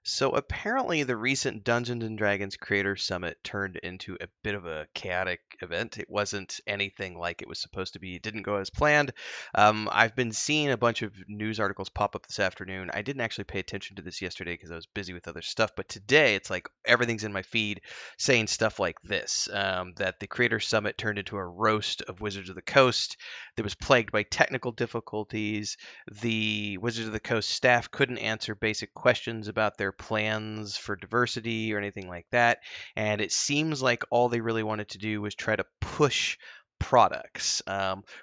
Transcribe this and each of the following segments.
So apparently, the recent Dungeons and Dragons Creator Summit turned into a bit of a chaotic event. It wasn't anything like it was supposed to be. It didn't go as planned. I've been seeing a bunch of news articles pop up this afternoon. I didn't actually pay attention to this yesterday because I was busy with other stuff. But today, it's like everything's in my feed saying stuff like this: that the Creator Summit turned into a roast of Wizards of the Coast that was plagued by technical difficulties. The Wizards of the Coast staff couldn't answer basic questions about their plans for diversity or anything like that. And it seems like all they really wanted to do was try to push products,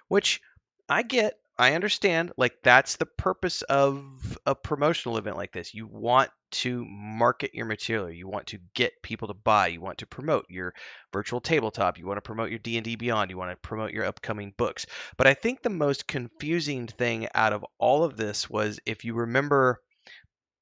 which I get. I understand. Like, that's the purpose of a promotional event like this. You want to market your material. You want to get people to buy. You want to promote your virtual tabletop. You want to promote your D&D Beyond. You want to promote your upcoming books. But I think the most confusing thing out of all of this was, if you remember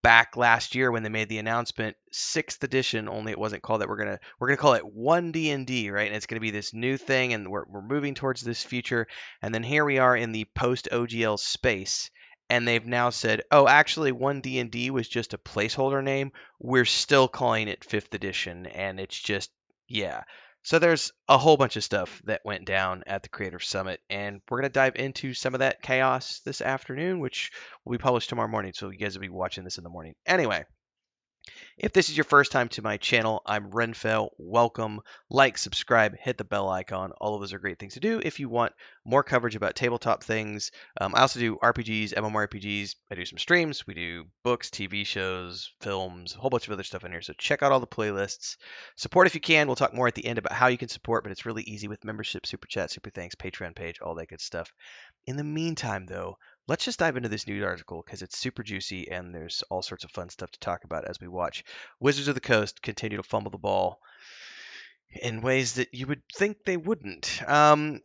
back last year when they made the announcement, sixth edition, only it wasn't called that. We're gonna call it One D&D, right? And it's gonna be this new thing, and we're moving towards this future. And then here we are in the post OGL space, and they've now said, oh, actually, One D&D was just a placeholder name. We're still calling it fifth edition, and it's just, yeah. So there's a whole bunch of stuff that went down at the Creator Summit, and we're going to dive into some of that chaos this afternoon, which will be published tomorrow morning. So you guys will be watching this in the morning. Anyway, if this is your first time to my channel, I'm Renfell. Welcome. Like, subscribe, hit the bell icon. All of those are great things to do if you want more coverage about tabletop things. I also do RPGs, MMORPGs. I do some streams. We do books, TV shows, films, a whole bunch of other stuff in here. So check out all the playlists. Support if you can. We'll talk more at the end about how you can support, but it's really easy with membership, super chat, super thanks, Patreon page, all that good stuff. In the meantime, though, let's just dive into this news article because it's super juicy and there's all sorts of fun stuff to talk about as we watch Wizards of the Coast continue to fumble the ball in ways that you would think they wouldn't.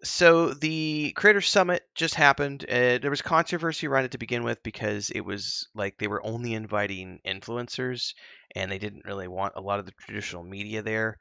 So the Creator Summit just happened. There was controversy around it to begin with because it was like they were only inviting influencers and they didn't really want a lot of the traditional media there,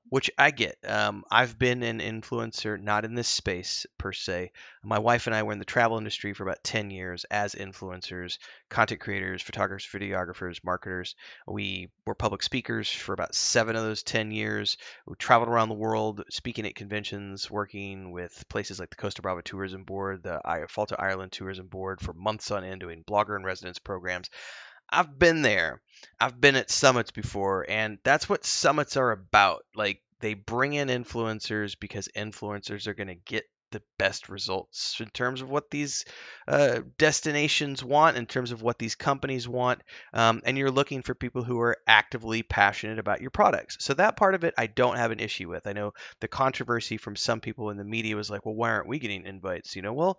which I get. I've been an influencer, not in this space per se. My wife and I were in the travel industry for about 10 years as influencers, content creators, photographers, videographers, marketers. We were public speakers for about 7 of those 10 years. We traveled around the world speaking at conventions, working with places like the Costa Brava Tourism Board, the Falta Ireland Tourism Board for months on end, doing blogger in residence programs. I've been there. I've been at summits before, and that's what summits are about. Like, they bring in influencers because influencers are going to get the best results in terms of what these destinations want, in terms of what these companies want, and you're looking for people who are actively passionate about your products. So that part of it, I don't have an issue with. I know the controversy from some people in the media was like, well, why aren't we getting invites? Well,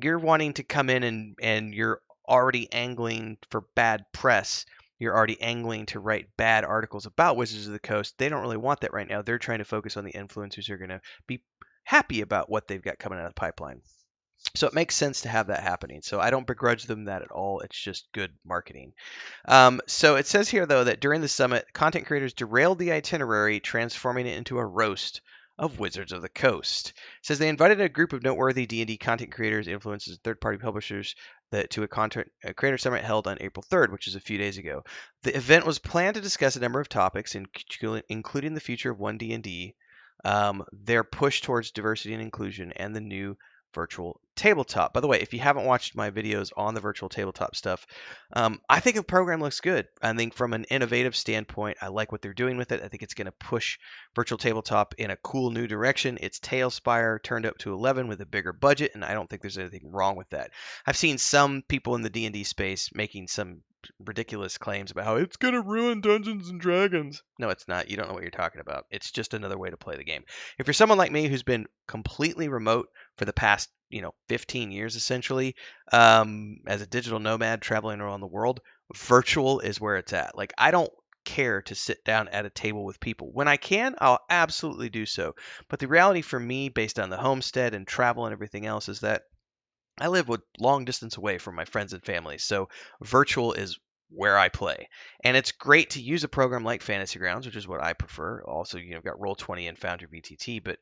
you're wanting to come in and you're already angling for bad press. You're already angling to write bad articles about Wizards of the Coast. They don't really want that right now. They're trying to focus on the influencers who are going to be happy about what they've got coming out of the pipeline. So it makes sense to have that happening. So I don't begrudge them that at all. It's just good marketing. So it says here, though, that during the summit, content creators derailed the itinerary, transforming it into a roast of Wizards of the Coast. It says they invited a group of noteworthy D&D content creators, influencers, and third-party publishers to a creator summit held on April 3rd, which is a few days ago. The event was planned to discuss a number of topics, including the future of One D&D, their push towards diversity and inclusion, and the new virtual tabletop. By the way, if you haven't watched my videos on the virtual tabletop stuff, I think the program looks good. I think from an innovative standpoint, I like what they're doing with it. I think it's going to push virtual tabletop in a cool new direction. It's Tailspire turned up to 11 with a bigger budget, and I don't think there's anything wrong with that. I've seen some people in the D&D space making some ridiculous claims about how it's going to ruin Dungeons and Dragons. No, it's not. You don't know what you're talking about. It's just another way to play the game. If you're someone like me who's been completely remote for the past 15 years essentially, as a digital nomad traveling around the world, virtual is where it's at. Like, I don't care to sit down at a table with people. When I can, I'll absolutely do so. But the reality for me, based on the homestead and travel and everything else, is that I live with long distance away from my friends and family. So virtual is where I play. And it's great to use a program like Fantasy Grounds, which is what I prefer. Also, got Roll20 and Foundry VTT, but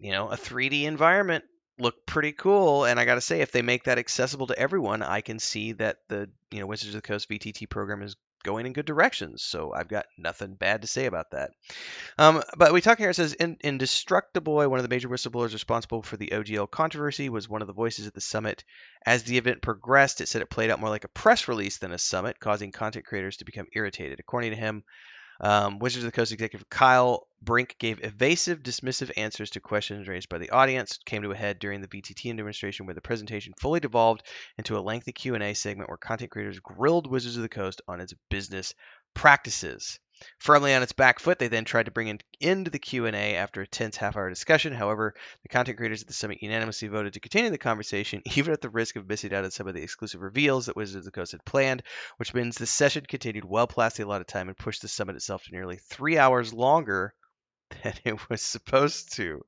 a 3D environment look pretty cool. And I got to say, if they make that accessible to everyone, I can see that the Wizards of the Coast VTT program is going in good directions. So I've got nothing bad to say about that. But we talk here, it says, Indestructible, one of the major whistleblowers responsible for the OGL controversy, was one of the voices at the summit. As the event progressed, it said it played out more like a press release than a summit, causing content creators to become irritated. According to him, Wizards of the Coast executive Kyle Brink gave evasive, dismissive answers to questions raised by the audience. It came to a head during the VTT demonstration, where the presentation fully devolved into a lengthy Q&A segment where content creators grilled Wizards of the Coast on its business practices. Firmly on its back foot, they then tried to bring an end to the Q&A after a tense half-hour discussion. However, the content creators at the summit unanimously voted to continue the conversation, even at the risk of missing out on some of the exclusive reveals that Wizards of the Coast had planned, which means the session continued well past the allotted time and pushed the summit itself to nearly 3 hours longer than it was supposed to.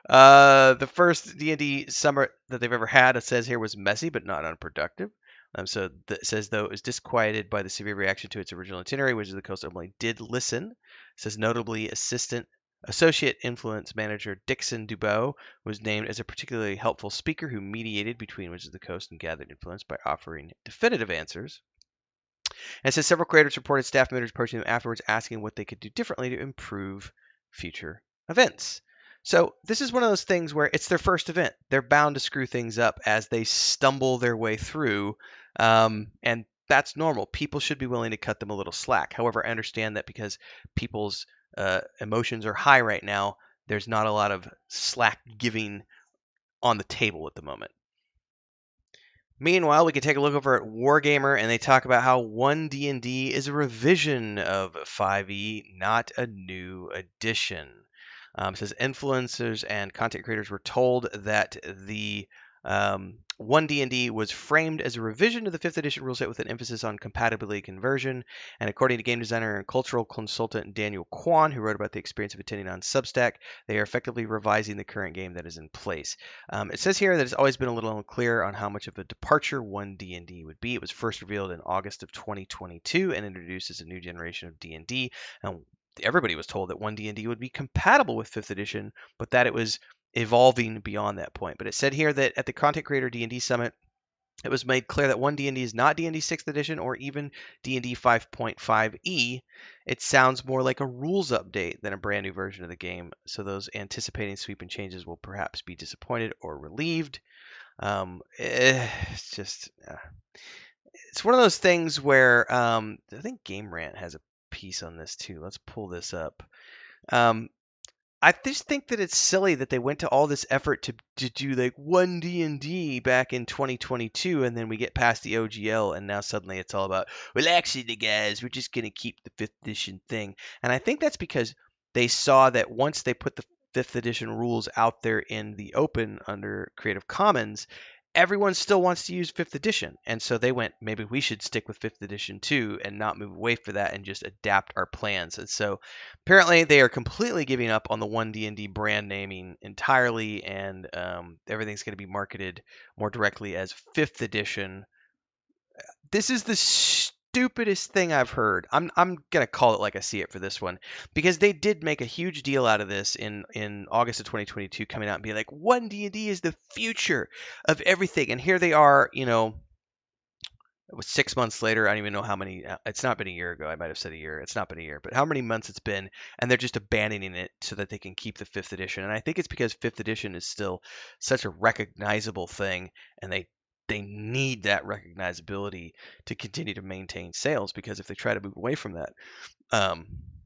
The first D&D summit that they've ever had, it says here, was messy but not unproductive. So it says, though it was disquieted by the severe reaction to its original itinerary, Wizards of the Coast only did listen. It says, notably, Associate Influence Manager Dixon Dubois was named as a particularly helpful speaker who mediated between Wizards of the Coast and gathered influence by offering definitive answers. And it says several creators reported staff members approaching them afterwards asking what they could do differently to improve future events. So this is one of those things where it's their first event. They're bound to screw things up as they stumble their way through, and that's normal. People should be willing to cut them a little slack. However, I understand that because people's emotions are high right now, there's not a lot of slack giving on the table at the moment. Meanwhile, we can take a look over at Wargamer, and they talk about how One D&D is a revision of 5e, not a new edition. It says influencers and content creators were told that the One D&D was framed as a revision to the 5th edition rule set with an emphasis on compatibility conversion. And according to game designer and cultural consultant Daniel Kwan, who wrote about the experience of attending on Substack, they are effectively revising the current game that is in place. It says here that it's always been a little unclear on how much of a departure One D&D would be. It was first revealed in August of 2022 and introduced as a new generation of D&D. And everybody was told that One D&D would be compatible with 5th edition, but that it was evolving beyond that point. But it said here that at the Content Creator D&D Summit, it was made clear that One D&D is not D&D 6th edition or even D&D 5.5e. It sounds more like a rules update than a brand new version of the game, so those anticipating sweeping changes will perhaps be disappointed or relieved. It's just, it's one of those things where I think Game Rant has a piece on this too. Let's pull this up. I just think that it's silly that they went to all this effort to do like One D&D back in 2022, and then we get past the OGL, and now suddenly it's all about, well, actually, guys, we're just gonna keep the 5th edition thing. And I think that's because they saw that once they put the 5th edition rules out there in the open under Creative Commons, everyone still wants to use 5th edition. And so they went, maybe we should stick with 5th edition too and not move away from that and just adapt our plans. And so apparently they are completely giving up on the One D&D brand naming entirely, and everything's going to be marketed more directly as 5th edition. This is the stupidest thing I've heard. I'm gonna call it like I see it for this one, because they did make a huge deal out of this in August of 2022, coming out and being like, One D&D is the future of everything, and here they are, it was 6 months later. I don't even know how many. It's not been a year ago. I might have said a year. It's not been a year, but how many months it's been, and they're just abandoning it so that they can keep the 5th edition. And I think it's because 5th edition is still such a recognizable thing, and they need that recognizability to continue to maintain sales, because if they try to move away from that,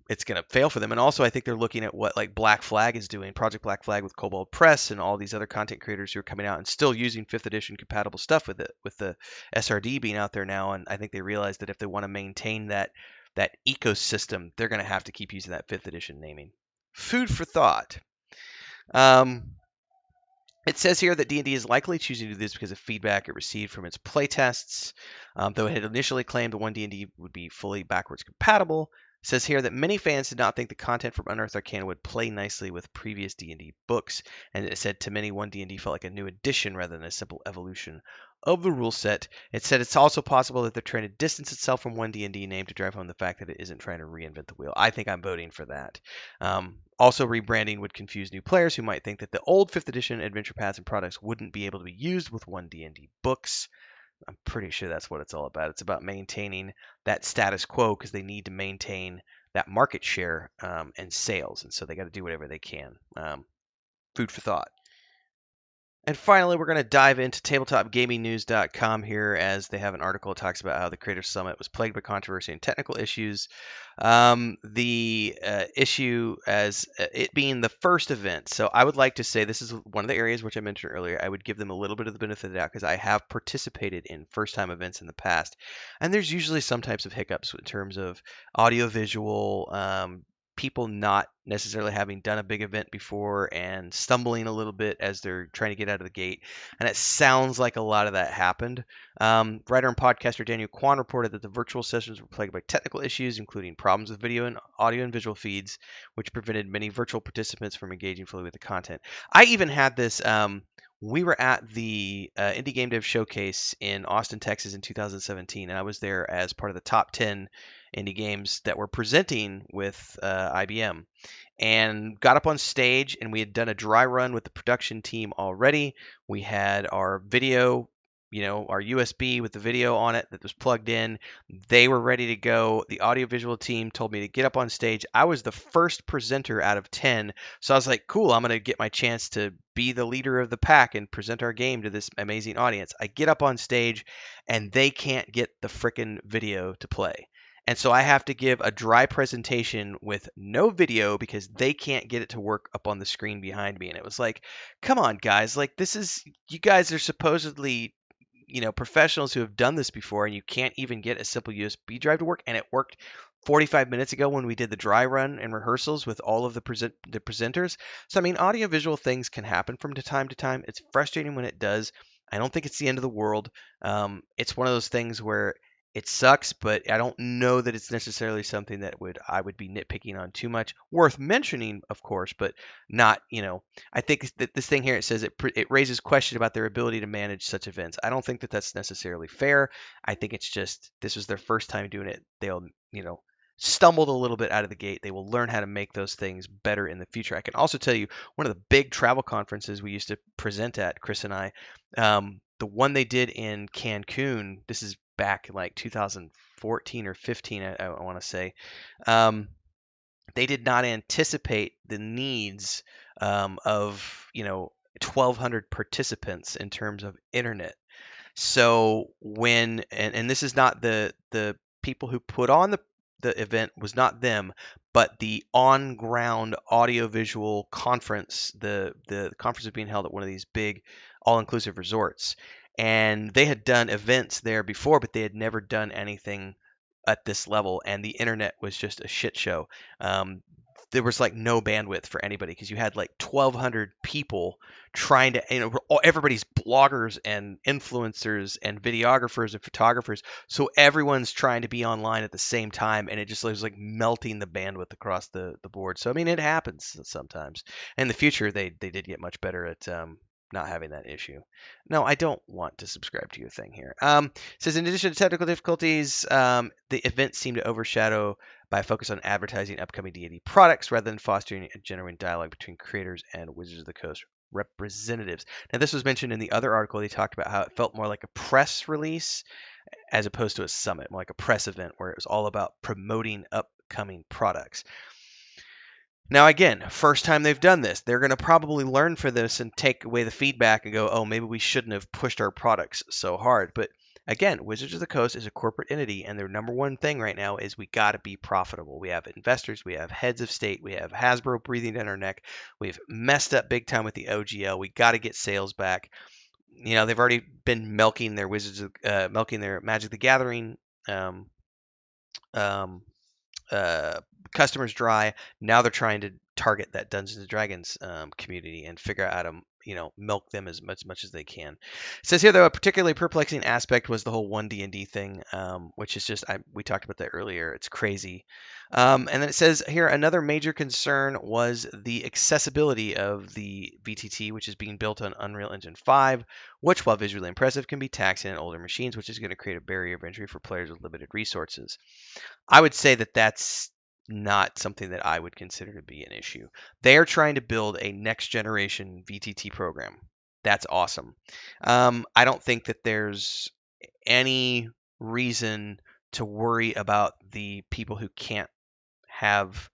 it's going to fail for them. And also, I think they're looking at what like Black Flag is doing, Project Black Flag with Cobalt Press and all these other content creators who are coming out and still using 5th edition compatible stuff with it, with the SRD being out there now. And I think they realize that if they want to maintain that ecosystem, they're going to have to keep using that 5th edition naming. Food for thought. It says here that D&D is likely choosing to do this because of feedback it received from its playtests, though it had initially claimed the One D&D would be fully backwards compatible. It says here that many fans did not think the content from Unearthed Arcana would play nicely with previous D&D books, and it said to many One D&D felt like a new addition rather than a simple evolution of the rule set. It said it's also possible that they're trying to distance itself from One D&D name to drive home the fact that it isn't trying to reinvent the wheel. I think I'm voting for that. Also, rebranding would confuse new players who might think that the old 5th edition adventure paths and products wouldn't be able to be used with One D&D books. I'm pretty sure that's what it's all about. It's about maintaining that status quo because they need to maintain that market share and sales, and so they got to do whatever they can. Food for thought. And finally, we're going to dive into tabletopgamingnews.com here as they have an article that talks about how the Creator Summit was plagued by controversy and technical issues. The issue as it being the first event. So I would like to say this is one of the areas which I mentioned earlier. I would give them a little bit of the benefit of the doubt because I have participated in first time events in the past. And there's usually some types of hiccups in terms of audio visual, people not necessarily having done a big event before and stumbling a little bit as they're trying to get out of the gate. And it sounds like a lot of that happened. Writer and podcaster Daniel Kwan reported that the virtual sessions were plagued by technical issues, including problems with video and audio and visual feeds, which prevented many virtual participants from engaging fully with the content. I even had this. We were at the Indie Game Dev Showcase in Austin, Texas in 2017, and I was there as part of the top 10 indie games that were presenting with IBM, and got up on stage, and we had done a dry run with the production team already. We had our video, our USB with the video on it that was plugged in. They were ready to go. The audiovisual team told me to get up on stage. I was the first presenter out of 10. So I was like, cool, I'm going to get my chance to be the leader of the pack and present our game to this amazing audience. I get up on stage and they can't get the frickin' video to play. And so I have to give a dry presentation with no video because they can't get it to work up on the screen behind me. And it was like, come on, guys. Like, you guys are supposedly, professionals who have done this before, and you can't even get a simple USB drive to work. And it worked 45 minutes ago when we did the dry run and rehearsals with all of the presenters. So, I mean, audiovisual things can happen from time to time. It's frustrating when it does. I don't think it's the end of the world. It's one of those things where it sucks, but I don't know that it's necessarily something that I would be nitpicking on too much. Worth mentioning, of course, but not. I think that this thing here, it says it raises question about their ability to manage such events. I don't think that that's necessarily fair. I think it's just this was their first time doing it. They'll stumbled a little bit out of the gate. They will learn how to make those things better in the future. I can also tell you one of the big travel conferences we used to present at, Chris and I, the one they did in Cancun. This is back in like 2014 or 15, I want to say. They did not anticipate the needs of 1,200 participants in terms of internet. So when and this is not the people who put on the event was not them, but the on ground audiovisual conference. The conference is being held at one of these big all inclusive resorts, and they had done events there before, but they had never done anything at this level, and the internet was just a shit show. Um, there was like no bandwidth for anybody because you had like 1,200 people trying to, everybody's bloggers and influencers and videographers and photographers. So everyone's trying to be online at the same time, and it just was like melting the bandwidth across the board. So, I mean, it happens sometimes. In the future, they did get much better at not having that issue. No, I don't want to subscribe to your thing here. It says, in addition to technical difficulties, the event seemed to overshadow by a focus on advertising upcoming D&D products rather than fostering a genuine dialogue between creators and Wizards of the Coast representatives. Now, this was mentioned in the other article. They talked about how it felt more like a press release as opposed to a summit, more like a press event where it was all about promoting upcoming products. Now, again, first time they've done this, they're going to probably learn for this and take away the feedback and go, oh, maybe we shouldn't have pushed our products so hard. But again, Wizards of the Coast is a corporate entity, and their number one thing right now is we got to be profitable. We have investors, we have heads of state, we have Hasbro breathing down our neck. We've messed up big time with the OGL. We got to get sales back. They've already been milking their milking their Magic the Gathering um, um, customers dry. Now they're trying to target that Dungeons and Dragons community and figure out how to milk them as much as they can. It says here though a particularly perplexing aspect was the whole One D&D thing, which is just we talked about that earlier. It's crazy. And then it says here another major concern was the accessibility of the VTT, which is being built on Unreal Engine 5, which while visually impressive can be taxing on older machines, which is going to create a barrier of entry for players with limited resources. I would say that that's not something that I would consider to be an issue. They are trying to build a next generation VTT program. That's awesome. I don't think that there's any reason to worry about the people who can't have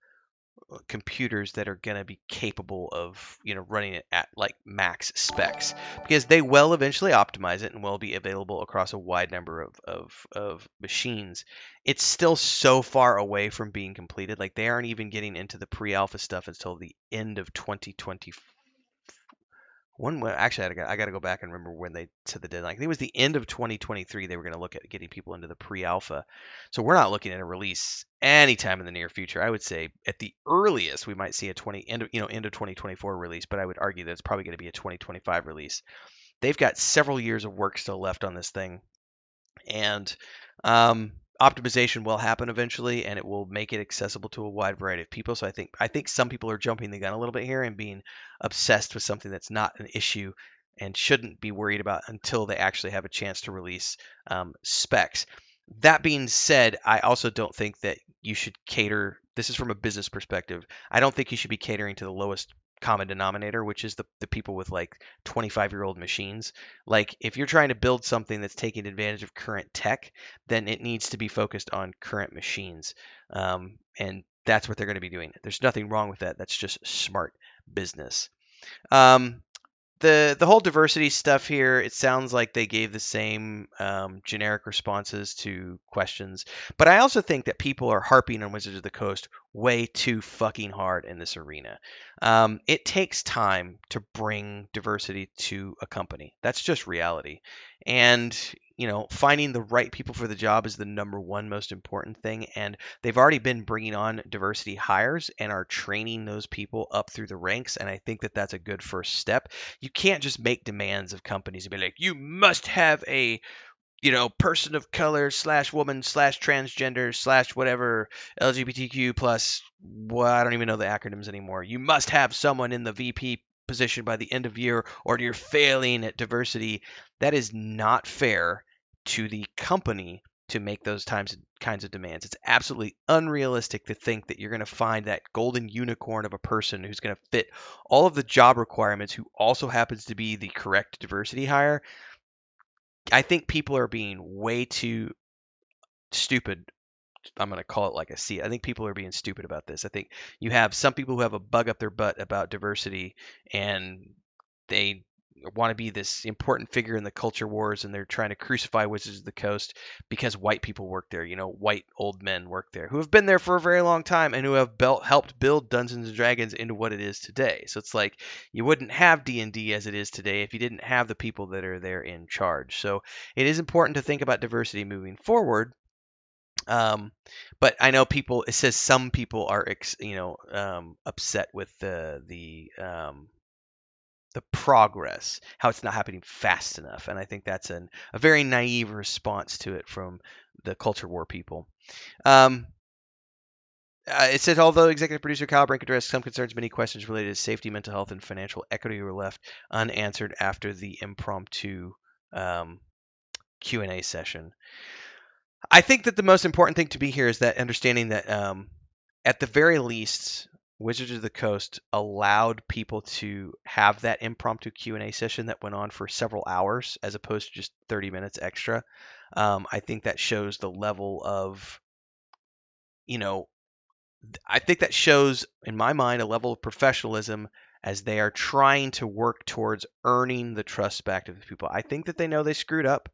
computers that are going to be capable of running it at like max specs, because they will eventually optimize it and will be available across a wide number of machines. It's still so far away from being completed. Like, they aren't even getting into the pre-alpha stuff until the end of 2020. Actually, I got to go back and remember when they said the deadline. I think it was the end of 2023. They were going to look at getting people into the pre-alpha. So we're not looking at a release anytime in the near future. I would say at the earliest we might see a end of 2024 release, but I would argue that it's probably going to be a 2025 release. They've got several years of work still left on this thing, and optimization will happen eventually, and it will make it accessible to a wide variety of people. So I think some people are jumping the gun a little bit here and being obsessed with something that's not an issue and shouldn't be worried about until they actually have a chance to release specs. That being said, I also don't think that you should cater. This is from a business perspective. I don't think you should be catering to the lowest common denominator, which is the people with like 25-year-old machines. Like, if you're trying to build something that's taking advantage of current tech, then it needs to be focused on current machines. And that's what they're going to be doing. There's nothing wrong with that. That's just smart business. Um, the whole diversity stuff here, it sounds like they gave the same generic responses to questions, but I also think that people are harping on Wizards of the Coast way too fucking hard in this arena. It takes time to bring diversity to a company. That's just reality. And finding the right people for the job is the number one most important thing. And they've already been bringing on diversity hires and are training those people up through the ranks. And I think that that's a good first step. You can't just make demands of companies and be like, you must have a person of color slash woman slash transgender slash whatever LGBTQ plus. Well, I don't even know the acronyms anymore. You must have someone in the VP position by the end of year, or you're failing at diversity. That is not fair to the company to make those kinds of demands. It's absolutely unrealistic to think that you're going to find that golden unicorn of a person who's going to fit all of the job requirements, who also happens to be the correct diversity hire. I think people are being way too stupid. I'm going to call it like I see it. I think people are being stupid about this. I think you have some people who have a bug up their butt about diversity, and they want to be this important figure in the culture wars, and they're trying to crucify Wizards of the Coast because white people work there. White old men work there who have been there for a very long time and who have helped build Dungeons and Dragons into what it is today. So it's like you wouldn't have D&D as it is today if you didn't have the people that are there in charge. So it is important to think about diversity moving forward. But I know people. It says some people are, upset with the progress, how it's not happening fast enough, and I think that's a very naive response to it from the culture war people. Um, it said, although executive producer Kyle Brink addressed some concerns, many questions related to safety, mental health, and financial equity were left unanswered after the impromptu Q&A session. I think that the most important thing to be here is that understanding that at the very least, Wizards of the Coast allowed people to have that impromptu Q&A session that went on for several hours as opposed to just 30 minutes extra. I think that shows the level of, I think that shows, in my mind, a level of professionalism as they are trying to work towards earning the trust back of the people. I think that they know they screwed up.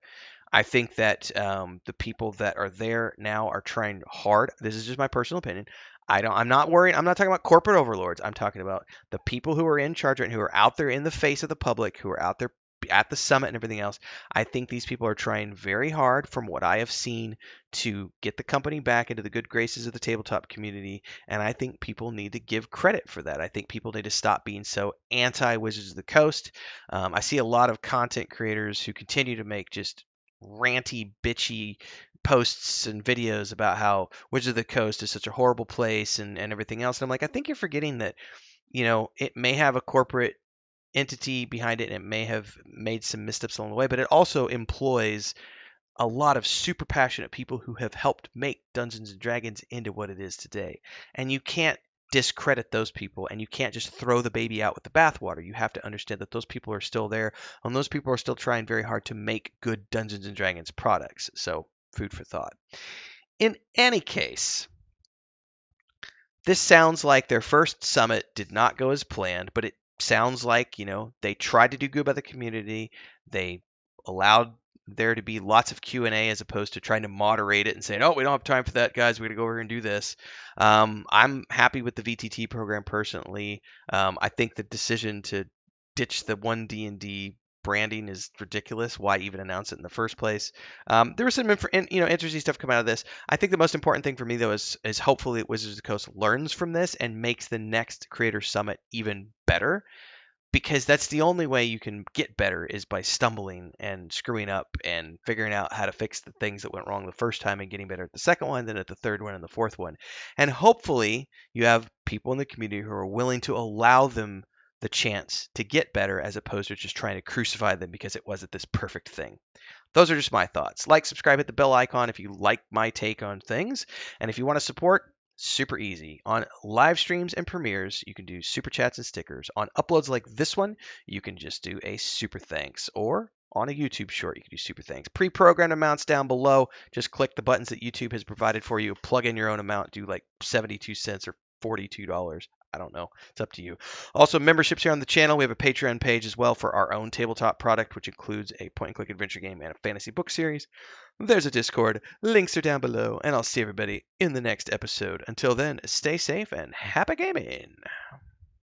I think that the people that are there now are trying hard. This is just my personal opinion. I'm not worried. I'm not talking about corporate overlords. I'm talking about the people who are in charge and who are out there in the face of the public, who are out there at the summit and everything else. I think these people are trying very hard, from what I have seen, to get the company back into the good graces of the tabletop community. And I think people need to give credit for that. I think people need to stop being so anti Wizards of the Coast. I see a lot of content creators who continue to make just ranty, bitchy posts and videos about how Wizards of the Coast is such a horrible place and everything else. And I'm like, I think you're forgetting that, it may have a corporate entity behind it and it may have made some missteps along the way, but it also employs a lot of super passionate people who have helped make Dungeons and Dragons into what it is today. And you can't discredit those people, and you can't just throw the baby out with the bathwater. You have to understand that those people are still there, and those people are still trying very hard to make good Dungeons and Dragons products. So, food for thought. In any case, this sounds like their first summit did not go as planned, but it sounds like, they tried to do good by the community. They allowed there to be lots of Q&A as opposed to trying to moderate it and saying, oh, we don't have time for that, guys. We're going to go over here and do this. I'm happy with the VTT program personally. I think the decision to ditch the One D&D branding is ridiculous. Why even announce it in the first place? There was some interesting stuff come out of this. I think the most important thing for me though is hopefully that Wizards of the Coast learns from this and makes the next Creator Summit even better, because that's the only way you can get better is by stumbling and screwing up and figuring out how to fix the things that went wrong the first time and getting better at the second one, then at the third one and the fourth one. And hopefully you have people in the community who are willing to allow them the chance to get better as opposed to just trying to crucify them because it wasn't this perfect thing. Those are just my thoughts. Like, subscribe, hit the bell icon if you like my take on things. And if you want to support, super easy. On live streams and premieres, you can do super chats and stickers. On uploads like this one, you can just do a super thanks. Or on a YouTube short, you can do super thanks. Pre-programmed amounts down below. Just click the buttons that YouTube has provided for you. Plug in your own amount. Do like 72 cents or $42. I don't know. It's up to you. Also, memberships here on the channel. We have a Patreon page as well for our own tabletop product, which includes a point-and-click adventure game and a fantasy book series. There's a Discord. Links are down below, and I'll see everybody in the next episode. Until then, stay safe and happy gaming.